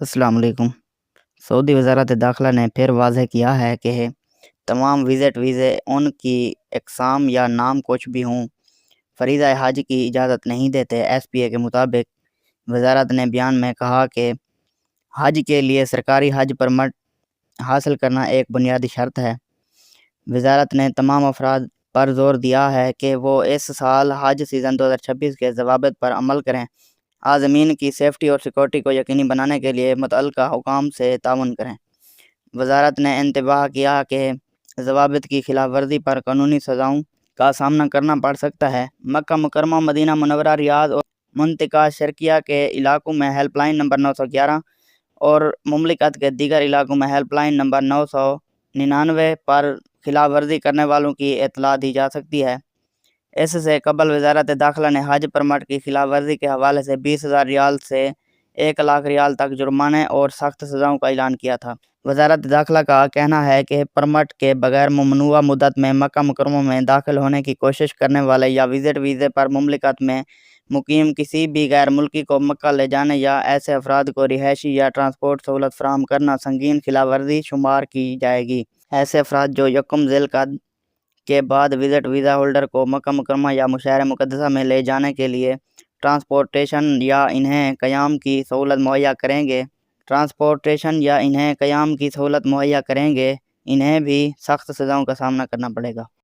السلام علیکم۔ سعودی وزارت داخلہ نے پھر واضح کیا ہے کہ تمام وزٹ ویزے ان کی اقسام یا نام کچھ بھی ہوں فریضہ حج کی اجازت نہیں دیتے۔ ایس پی اے کے مطابق وزارت نے بیان میں کہا کہ حج کے لیے سرکاری حج پرمٹ حاصل کرنا ایک بنیادی شرط ہے۔ وزارت نے تمام افراد پر زور دیا ہے کہ وہ اس سال حج سیزن 2026 کے ضوابط پر عمل کریں، عازمین کی سیفٹی اور سیکورٹی کو یقینی بنانے کے لیے متعلقہ حکام سے تعاون کریں۔ وزارت نے انتباہ کیا کہ ضوابط کی خلاف ورزی پر قانونی سزاؤں کا سامنا کرنا پڑ سکتا ہے۔ مکہ مکرمہ، مدینہ منورہ، ریاض اور منطقہ شرقیہ کے علاقوں میں ہیلپ لائن نمبر 911 اور مملکت کے دیگر علاقوں میں ہیلپ لائن نمبر 999 پر خلاف ورزی کرنے والوں کی اطلاع دی جا سکتی ہے۔ اس سے قبل وزارت داخلہ نے حج پرمٹ کی خلاف ورزی کے حوالے سے 20,000 ریال سے 1,00,000 ریال تک جرمانے اور سخت سزاؤں کا اعلان کیا تھا۔ وزارت داخلہ کا کہنا ہے کہ پرمٹ کے بغیر ممنوعہ مدت میں مکہ مکرمہ میں داخل ہونے کی کوشش کرنے والے یا وزٹ ویزے پر مملکت میں مقیم کسی بھی غیر ملکی کو مکہ لے جانے یا ایسے افراد کو رہائشی یا ٹرانسپورٹ سہولت فراہم کرنا سنگین خلاف ورزی شمار کی جائے گی۔ ایسے افراد جو یکم ذی القعدہ کے بعد وزٹ ویزا ہولڈر کو مکہ مکرمہ یا مشاعرہ مقدسہ میں لے جانے کے لیے ٹرانسپورٹیشن یا انہیں قیام کی سہولت مہیا کریں گے، انہیں بھی سخت سزاؤں کا سامنا کرنا پڑے گا۔